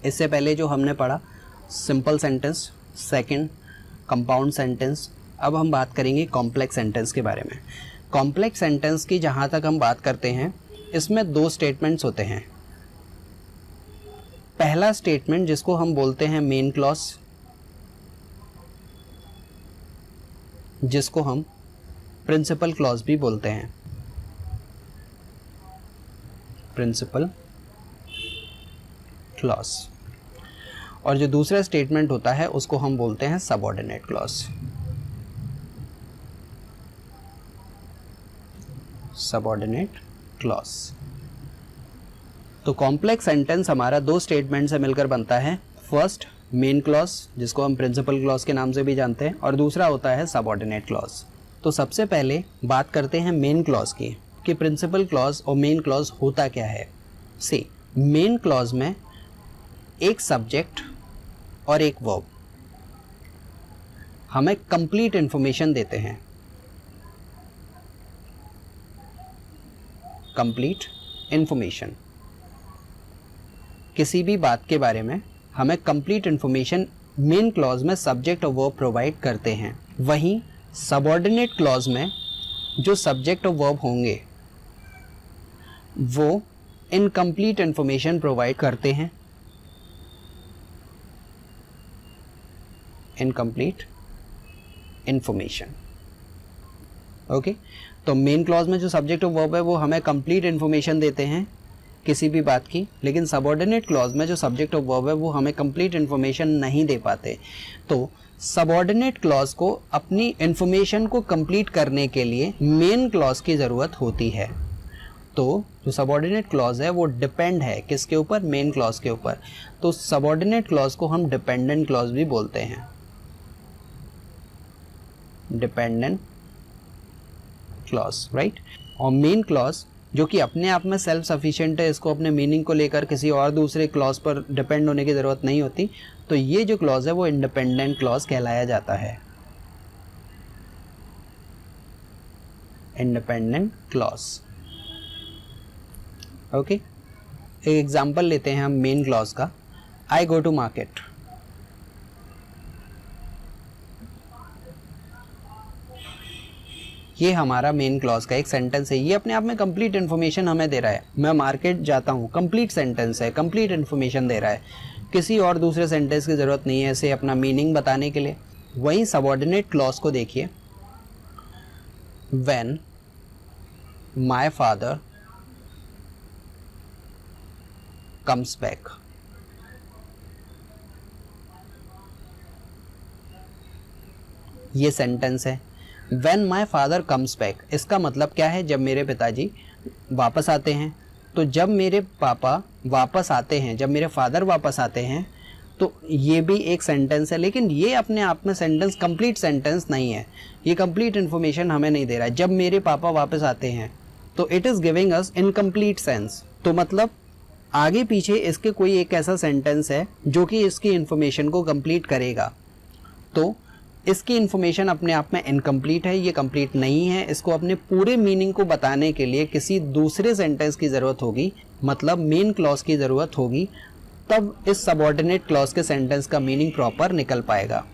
इससे पहले जो हमने पढ़ा simple sentence, second compound sentence, अब हम बात करेंगे कॉम्प्लेक्स सेंटेंस के बारे में। कॉम्प्लेक्स सेंटेंस की जहाँ तक हम बात करते हैं, इसमें 2 स्टेटमेंट्स होते हैं। पहला स्टेटमेंट जिसको हम बोलते हैं मेन क्लॉज, जिसको हम प्रिंसिपल क्लॉज भी बोलते हैं, प्रिंसिपल क्लॉज। और जो दूसरा स्टेटमेंट होता है उसको हम बोलते हैं सबऑर्डिनेट क्लॉज, सबऑर्डिनेट क्लॉज। तो कॉम्प्लेक्स सेंटेंस हमारा 2 स्टेटमेंट से मिलकर बनता है। फर्स्ट मेन क्लॉज, जिसको हम प्रिंसिपल क्लॉज के नाम से भी जानते हैं, और दूसरा होता है सबऑर्डिनेट क्लॉज। तो सबसे पहले बात करते हैं मेन क्लॉज की, कि प्रिंसिपल क्लॉज और मेन क्लॉज होता क्या है। सी, मेन क्लॉज में एक सब्जेक्ट और एक वर्ब हमें कंप्लीट इंफॉर्मेशन देते हैं, कंप्लीट इंफॉर्मेशन। किसी भी बात के बारे में हमें कंप्लीट इंफॉर्मेशन मेन क्लॉज में सब्जेक्ट और वर्ब प्रोवाइड करते हैं। वहीं सबऑर्डिनेट क्लॉज में जो सब्जेक्ट और वर्ब होंगे वो इनकम्प्लीट इंफॉर्मेशन प्रोवाइड करते हैं, इनकम्प्लीट इंफॉर्मेशन। ओके, तो मेन क्लॉज में जो सब्जेक्ट और वर्ब है वो हमें कंप्लीट इंफॉर्मेशन देते हैं किसी भी बात की, लेकिन सबऑर्डिनेट क्लॉज में जो सब्जेक्ट और वर्ब है वो हमें कंप्लीट इंफॉर्मेशन नहीं दे पाते। तो सबऑर्डिनेट क्लॉज को अपनी इंफॉर्मेशन को कंप्लीट करने के लिए मेन क्लॉज की ज़रूरत होती है। तो जो सबऑर्डिनेट क्लॉज है वो डिपेंड है किसके ऊपर, मेन क्लॉज के ऊपर। तो सबऑर्डिनेट क्लॉज को हम डिपेंडेंट क्लॉज भी बोलते हैं, डिपेंडेंट क्लॉज, राइट। और मेन क्लॉज जो कि अपने आप में सेल्फ सफिशिएंट है, इसको अपने मीनिंग को लेकर किसी और दूसरे क्लॉज पर डिपेंड होने की ज़रूरत नहीं होती। तो ये जो क्लॉज है वो इंडिपेंडेंट क्लॉज कहलाया जाता है, इंडिपेंडेंट क्लॉज। ओके, एक एग्जांपल लेते हैं हम मेन क्लॉज का। आई गो टू मार्केट। ये हमारा मेन क्लॉज का एक सेंटेंस है, ये अपने आप में कंप्लीट इन्फॉर्मेशन हमें दे रहा है। मैं मार्केट जाता हूँ, कंप्लीट सेंटेंस है, कंप्लीट इन्फॉर्मेशन दे रहा है, किसी और दूसरे सेंटेंस की ज़रूरत नहीं है इसे अपना मीनिंग बताने के लिए। वहीं सबऑर्डिनेट क्लॉज को देखिए, when my father comes back. ये सेंटेंस है, when my father comes back. इसका मतलब क्या है, जब मेरे पिताजी वापस आते हैं। तो जब मेरे पापा वापस आते हैं, जब मेरे फादर वापस आते हैं, तो ये भी एक सेंटेंस है, लेकिन ये अपने आप में सेंटेंस कंप्लीट सेंटेंस नहीं है, ये कंप्लीट इन्फॉर्मेशन हमें नहीं दे रहा है। जब मेरे पापा वापस आते हैं तो it is giving us incomplete sense. तो मतलब आगे पीछे इसके कोई एक ऐसा सेंटेंस है जो कि इसकी इन्फॉर्मेशन को कंप्लीट करेगा। तो इसकी इन्फॉर्मेशन अपने आप में इनकम्प्लीट है, ये कंप्लीट नहीं है। इसको अपने पूरे मीनिंग को बताने के लिए किसी दूसरे सेंटेंस की ज़रूरत होगी, मतलब मेन क्लॉज की ज़रूरत होगी, तब इस सबऑर्डिनेट क्लॉज के सेंटेंस का मीनिंग प्रॉपर निकल पाएगा।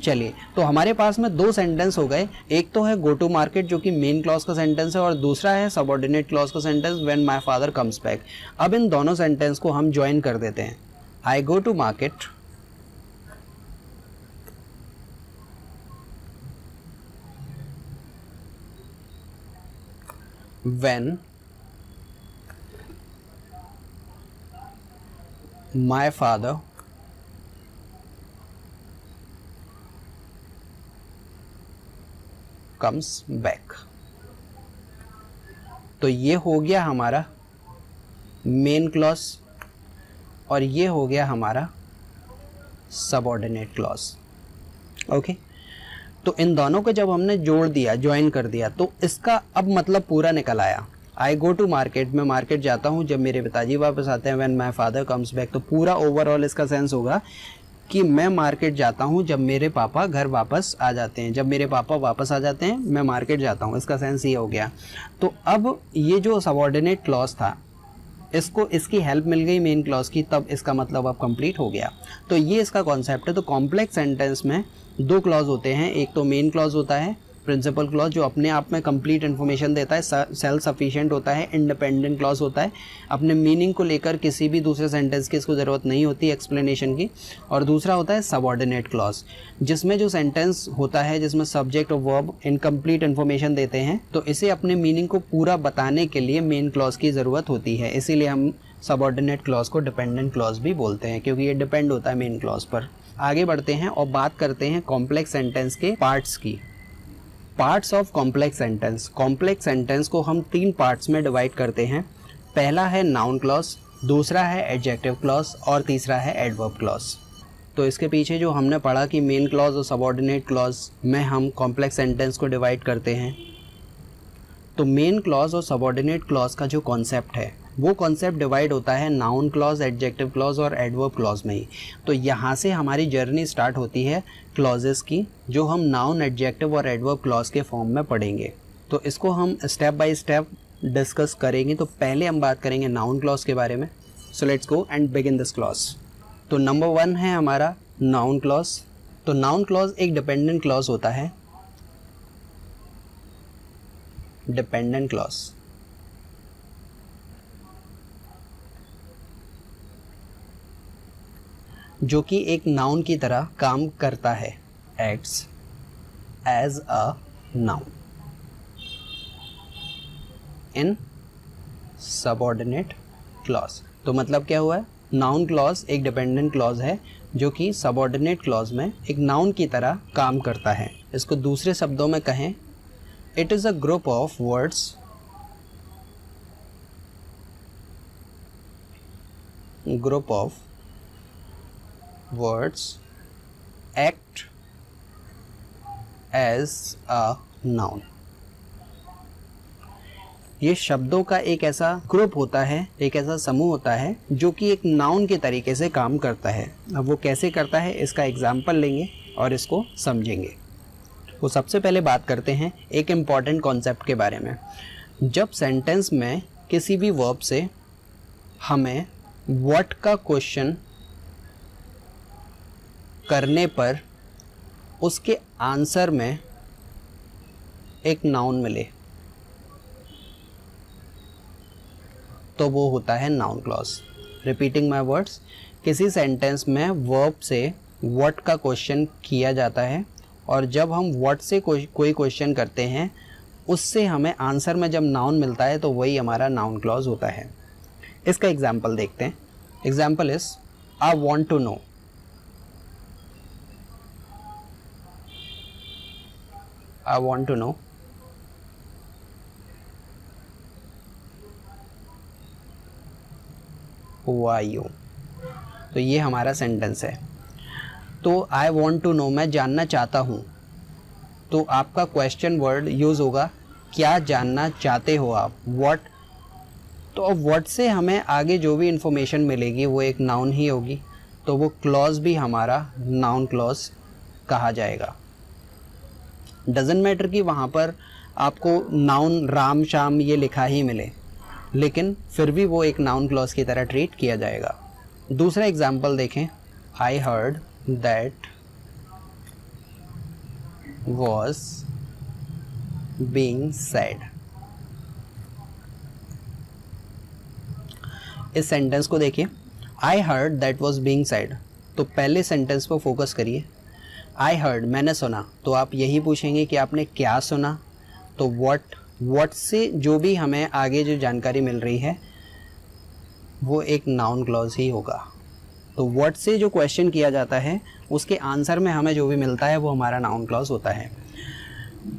चलिए, तो हमारे पास में 2 सेंटेंस हो गए। एक तो है गो टू मार्केट जो कि मेन क्लॉज का सेंटेंस है, और दूसरा है सबऑर्डिनेट क्लॉज का sentence when my father comes back. अब इन दोनों सेंटेंस को हम ज्वाइन कर देते हैं। I go to market when my father comes back। तो ये हो गया हमारा मेन क्लॉज और ये हो गया हमारा सबऑर्डिनेट क्लॉज। ओके, तो इन दोनों को जब हमने जोड़ दिया, ज्वाइन कर दिया, तो इसका अब मतलब पूरा निकल आया। आई गो टू मार्केट, मैं मार्केट जाता हूँ जब मेरे पिताजी वापस आते हैं, when my father comes back. तो पूरा ओवरऑल इसका सेंस होगा कि मैं मार्केट जाता हूँ जब मेरे पापा घर वापस आ जाते हैं। जब मेरे पापा वापस आ जाते हैं मैं मार्केट जाता हूँ, इसका सेंस ये हो गया। तो अब ये जो सबऑर्डिनेट क्लॉज था इसको इसकी हेल्प मिल गई मेन क्लॉज की, तब इसका मतलब अब कंप्लीट हो गया। तो ये इसका कॉन्सेप्ट है। तो कॉम्प्लेक्स सेंटेंस में दो क्लॉज होते हैं, एक तो मेन क्लॉज होता है, प्रिंसिपल क्लॉज जो अपने आप में कंप्लीट इन्फॉर्मेशन देता है, सेल्फ सफिशिएंट होता है। इंडिपेंडेंट क्लॉज होता है, अपने मीनिंग को लेकर किसी भी दूसरे सेंटेंस की इसको ज़रूरत नहीं होती एक्सप्लेनेशन की। और दूसरा होता है सबऑर्डिनेट क्लॉज, जिसमें जो सेंटेंस होता है जिसमें सब्जेक्ट और वर्ब इनकम्प्लीट इन्फॉर्मेशन देते हैं, तो इसे अपने मीनिंग को पूरा बताने के लिए मेन क्लॉज की ज़रूरत होती है। इसीलिए हम सबऑर्डिनेट क्लॉज को डिपेंडेंट क्लॉज भी बोलते हैं, क्योंकि ये डिपेंड होता है मेन क्लॉज पर। आगे बढ़ते हैं और बात करते हैं कॉम्प्लेक्स सेंटेंस के पार्ट्स की। Parts of complex sentence. Complex sentence को हम 3 पार्ट्स में डिवाइड करते हैं। पहला है नाउन क्लॉज, दूसरा है एडजेक्टिव क्लॉज और तीसरा है एडवर्ब क्लॉज। तो इसके पीछे जो हमने पढ़ा कि मेन क्लॉज और सबऑर्डिनेट क्लॉज में हम कॉम्प्लेक्स सेंटेंस को डिवाइड करते हैं, तो मेन क्लॉज और सबऑर्डिनेट क्लॉज का जो कॉन्सेप्ट है वो कॉन्सेप्ट डिवाइड होता है नाउन क्लॉज, एडजेक्टिव क्लॉज और एडवर्ब क्लॉज में ही। तो यहाँ से हमारी जर्नी स्टार्ट होती है क्लॉजेस की, जो हम नाउन, एडजेक्टिव और एडवर्ब क्लॉज के फॉर्म में पढ़ेंगे। तो इसको हम स्टेप बाय स्टेप डिस्कस करेंगे। तो पहले हम बात करेंगे नाउन क्लॉज के बारे में। सो let's go and begin this clause. तो नंबर 1 है हमारा नाउन क्लॉज। तो नाउन क्लॉज एक डिपेंडेंट क्लॉज होता है, डिपेंडेंट क्लॉज। जो कि एक नाउन की तरह काम करता है, acts as a noun in subordinate clause. तो मतलब क्या हुआ है, नाउन क्लॉज एक डिपेंडेंट क्लॉज है जो कि सबऑर्डिनेट क्लॉज में एक नाउन की तरह काम करता है। इसको दूसरे शब्दों में कहें, it is a group of words words act as a noun। ये शब्दों का एक ऐसा ग्रुप होता है, एक ऐसा समूह होता है जो कि एक नाउन के तरीके से काम करता है। अब वो कैसे करता है इसका एग्जाम्पल लेंगे और इसको समझेंगे। वो सबसे पहले बात करते हैं एक इम्पॉर्टेंट कॉन्सेप्ट के बारे में। जब सेंटेंस में किसी भी वर्ब से हमें व्हाट का क्वेश्चन करने पर उसके आंसर में एक नाउन मिले, तो वो होता है noun clause. Repeating my words, किसी सेंटेंस में वर्ब से व्हाट का क्वेश्चन किया जाता है और जब हम व्हाट से कोई क्वेश्चन करते हैं, उससे हमें आंसर में जब नाउन मिलता है तो वही हमारा नाउन क्लॉज होता है। इसका एग्जाम्पल देखते हैं। Example is I want to know. I want to know who are you। तो ये हमारा सेंटेंस है। तो I want to know, मैं जानना चाहता हूँ, तो आपका क्वेश्चन वर्ड यूज़ होगा, क्या जानना चाहते हो आप, व्हाट। तो अब व्हाट से हमें आगे जो भी इंफॉर्मेशन मिलेगी वो एक नाउन ही होगी, तो वो क्लॉज भी हमारा नाउन क्लॉज कहा जाएगा। डजेंट मैटर कि वहाँ पर आपको नाउन राम शाम ये लिखा ही मिले, लेकिन फिर भी वो एक नाउन क्लॉज की तरह ट्रीट किया जाएगा। दूसरा एग्जाम्पल देखें, I heard that was being sad. इस सेंटेंस को देखिए, I heard that was being sad. तो पहले सेंटेंस पर फोकस करिए। आई हर्ड, मैंने सुना, तो आप यही पूछेंगे कि आपने क्या सुना। तो व्हाट से जो भी हमें आगे जो जानकारी मिल रही है वो एक नाउन क्लॉज ही होगा। तो व्हाट से जो क्वेश्चन किया जाता है उसके आंसर में हमें जो भी मिलता है वो हमारा नाउन क्लॉज होता है।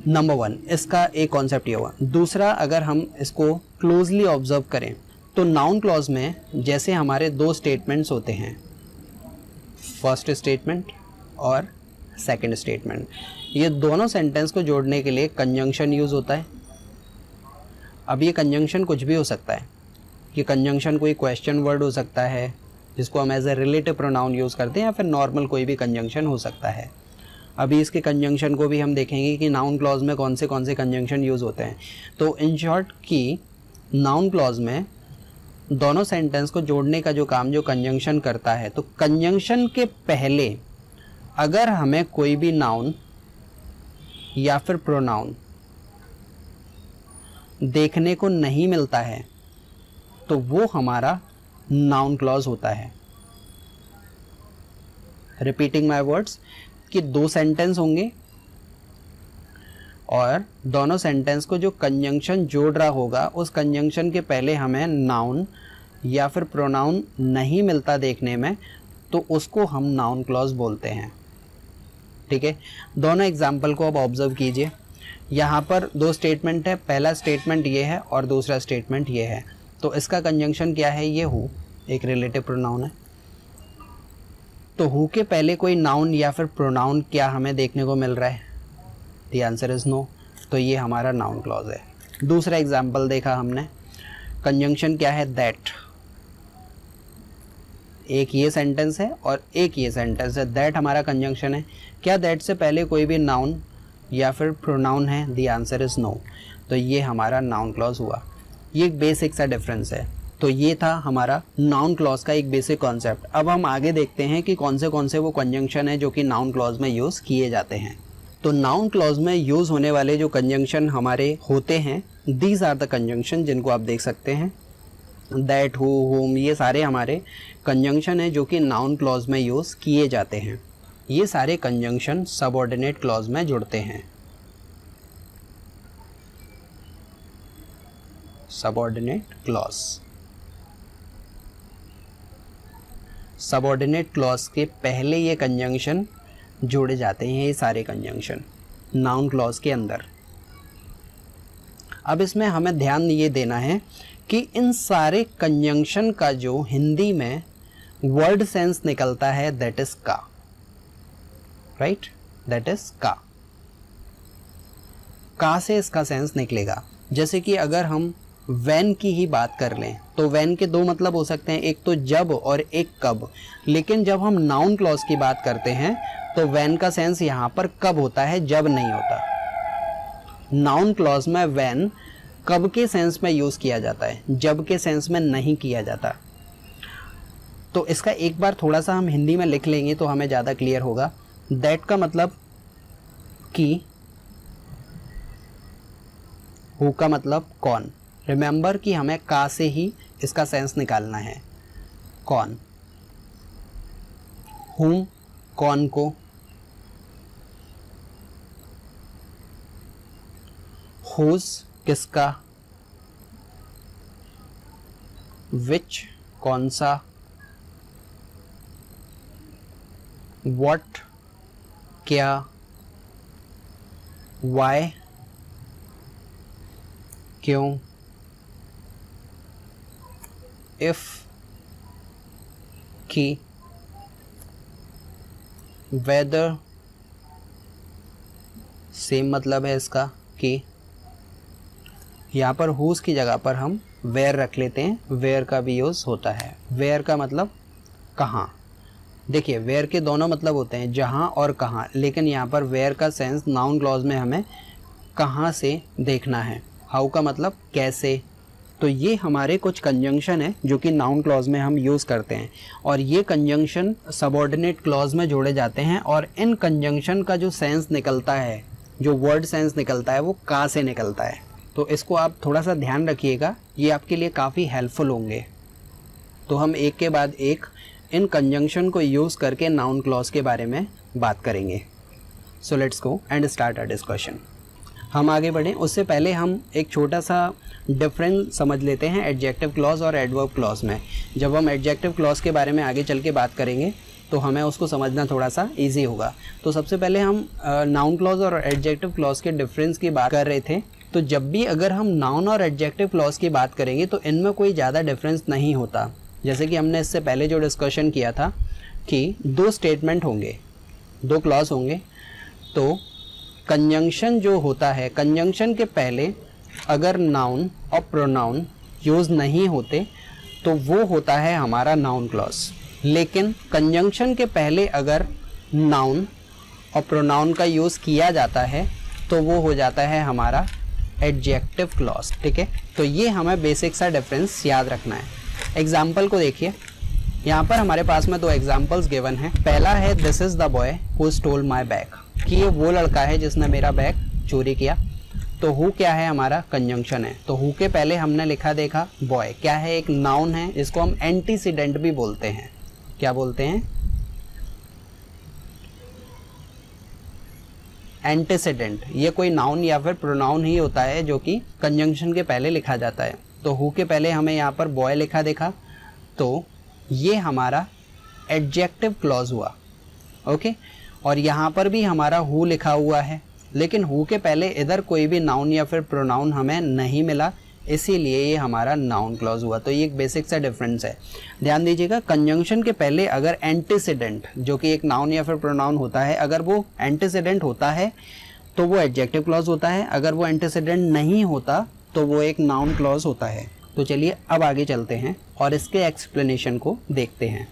नंबर 1 इसका एक कॉन्सेप्ट ये हुआ। दूसरा, अगर हम इसको क्लोजली ऑब्जर्व करें तो नाउन क्लॉज में जैसे हमारे 2 स्टेटमेंट्स होते हैं, फर्स्ट स्टेटमेंट और सेकंड स्टेटमेंट। ये दोनों सेंटेंस को जोड़ने के लिए कंजंक्शन यूज़ होता है। अब ये कंजंक्शन कुछ भी हो सकता है, कि कंजंक्शन कोई क्वेश्चन वर्ड हो सकता है जिसको हम as a relative pronoun use करते हैं, या फिर नॉर्मल कोई भी कंजंक्शन हो सकता है। अभी इसके कंजंक्शन को भी हम देखेंगे कि नाउन क्लॉज में कौन से कंजंक्शन यूज़ होते हैं। तो इन शॉर्ट कि नाउन क्लॉज में दोनों सेंटेंस को जोड़ने का जो काम जो कंजंक्शन करता है, तो कंजंक्शन के पहले अगर हमें कोई भी नाउन या फिर प्रोनाउन देखने को नहीं मिलता है तो वो हमारा नाउन क्लॉज होता है। रिपीटिंग माय वर्ड्स, कि दो सेंटेंस होंगे और दोनों सेंटेंस को जो कंजंक्शन जोड़ रहा होगा उस कंजंक्शन के पहले हमें नाउन या फिर प्रोनाउन नहीं मिलता देखने में, तो उसको हम नाउन क्लॉज बोलते हैं। ठीक है, दोनों एग्जाम्पल को अब ऑब्जर्व कीजिए। यहाँ पर दो स्टेटमेंट है, पहला स्टेटमेंट ये है और दूसरा स्टेटमेंट ये है। तो इसका कंजंक्शन क्या है, ये हु, एक रिलेटिव प्रोनाउन है। तो हु के पहले कोई नाउन या फिर प्रोनाउन क्या हमें देखने को मिल रहा है? The answer is no. तो ये हमारा नाउन क्लॉज है। दूसरा एग्जाम्पल देखा हमने, कंजंक्शन क्या है, दैट। एक ये सेंटेंस है और एक ये सेंटेंस है, दैट हमारा कंजंक्शन है। क्या दैट से पहले कोई भी नाउन या फिर प्रोनाउन है? The answer is no. तो ये हमारा नाउन क्लॉज हुआ। ये एक बेसिक सा डिफरेंस है। तो ये था हमारा नाउन क्लॉज का एक बेसिक कॉन्सेप्ट। अब हम आगे देखते हैं कि कौन से वो कंजंक्शन है जो कि नाउन क्लॉज में यूज़ किए जाते हैं। तो नाउन क्लॉज में यूज़ होने वाले जो कंजंक्शन हमारे होते हैं, दीज आर द कंजंक्शन, जिनको आप देख सकते हैं। दैट, हु, हुम, ये सारे हमारे कंजंक्शन है जो कि नाउन क्लॉज में यूज़ किए जाते हैं। ये सारे कंजंक्शन सबऑर्डिनेट क्लॉज में जुड़ते हैं। सबऑर्डिनेट क्लॉज, सबऑर्डिनेट क्लॉज के पहले ये कंजंक्शन जोड़े जाते हैं, ये सारे कंजंक्शन नाउन क्लॉज के अंदर। अब इसमें हमें ध्यान ये देना है कि इन सारे कंजंक्शन का जो हिंदी में वर्ड सेंस निकलता है, दैट इज का, राइट, दैट इज का से इसका सेंस निकलेगा। जैसे कि अगर हम वैन की ही बात कर लें तो वैन के दो मतलब हो सकते हैं, एक तो जब और एक कब। लेकिन जब हम नाउन क्लॉज की बात करते हैं तो वैन का सेंस यहाँ पर कब होता है, जब नहीं होता। नाउन क्लॉज में वैन कब के सेंस में यूज़ किया जाता है, जब के सेंस में नहीं किया जाता। तो इसका एक बार थोड़ा सा हम हिंदी में लिख लेंगे तो हमें ज़्यादा क्लियर होगा। दैट का मतलब कि, हु का मतलब कौन। रिमेंबर कि हमें का से ही इसका सेंस निकालना है, कौन। हुम, कौन को। हुज, किसका। विच, कौन सा। व्हाट, क्या। वाई, क्यों। इफ, कि। वेदर, सेम मतलब है इसका कि। यहाँ पर हुज की जगह पर हम वेयर रख लेते हैं, वेयर का भी यूज़ होता है। वेयर का मतलब कहाँ। देखिए, वेयर के दोनों मतलब होते हैं, जहाँ और कहाँ, लेकिन यहाँ पर वेयर का सेंस नाउन क्लॉज में हमें कहाँ से देखना है। हाउ का मतलब कैसे। तो ये हमारे कुछ कंजंक्शन है जो कि नाउन क्लॉज में हम यूज़ करते हैं और ये कंजंक्शन सबऑर्डिनेट क्लॉज में जोड़े जाते हैं। और इन कंजंक्शन का जो सेंस निकलता है, जो वर्ड सेंस निकलता है, वो का से निकलता है। तो इसको आप थोड़ा सा ध्यान रखिएगा, ये आपके लिए काफ़ी हेल्पफुल होंगे। तो हम एक के बाद एक इन कंजंक्शन को यूज़ करके नाउन क्लॉज के बारे में बात करेंगे। So let's go and start our discussion. हम आगे बढ़ें उससे पहले हम एक छोटा सा डिफरेंस समझ लेते हैं एडजेक्टिव क्लॉज और एडवर्ब क्लॉज में। जब हम एडजेक्टिव क्लॉज के बारे में आगे चल के बात करेंगे तो हमें उसको समझना थोड़ा सा इजी होगा। तो सबसे पहले हम नाउन क्लॉज और एडजेक्टिव क्लॉज के डिफरेंस की बात कर रहे थे। तो जब भी अगर हम नाउन और एडजेक्टिव क्लॉज की बात करेंगे तो इनमें कोई ज़्यादा डिफरेंस नहीं होता। जैसे कि हमने इससे पहले जो डिस्कशन किया था कि दो स्टेटमेंट होंगे, दो क्लॉज होंगे, तो कंजंक्शन जो होता है, कंजंक्शन के पहले अगर नाउन और प्रोनाउन यूज़ नहीं होते तो वो होता है हमारा नाउन क्लॉज। लेकिन कंजंक्शन के पहले अगर नाउन और प्रोनाउन का यूज़ किया जाता है तो वो हो जाता है हमारा एडजेक्टिव क्लॉज। ठीक है, तो ये हमें बेसिक सा डिफरेंस याद रखना है। एग्जाम्पल को देखिए, यहाँ पर हमारे पास में 2 एग्जाम्पल्स गिवन हैं। पहला है this is the boy who stole my bag, कि ये वो लड़का है जिसने मेरा बैग चोरी किया। तो हु क्या है, हमारा कंजंक्शन है। तो हु के पहले हमने लिखा देखा बॉय, क्या है, एक नाउन है, इसको हम एंटीसीडेंट भी बोलते हैं। क्या बोलते हैं, एंटीसीडेंट। ये कोई नाउन या फिर प्रोनाउन ही होता है जो कि कंजंक्शन के पहले लिखा जाता है। तो हु के पहले हमें यहाँ पर बॉय लिखा देखा, तो ये हमारा एडजेक्टिव क्लॉज हुआ। ओके, और यहाँ पर भी हमारा हु लिखा हुआ है, लेकिन हु के पहले इधर कोई भी नाउन या फिर प्रोनाउन हमें नहीं मिला, इसीलिए ये हमारा नाउन क्लॉज हुआ। तो ये एक बेसिक सा डिफरेंस है, ध्यान दीजिएगा। कंजंक्शन के पहले अगर एंटीसीडेंट, जो कि एक नाउन या फिर प्रोनाउन होता है, अगर वो एंटीसीडेंट होता है तो वो एडजेक्टिव क्लॉज होता है, अगर वो एंटीसीडेंट नहीं होता तो वो एक नाउन क्लॉज होता है। तो चलिए अब आगे चलते हैं और इसके एक्सप्लेनेशन को देखते हैं।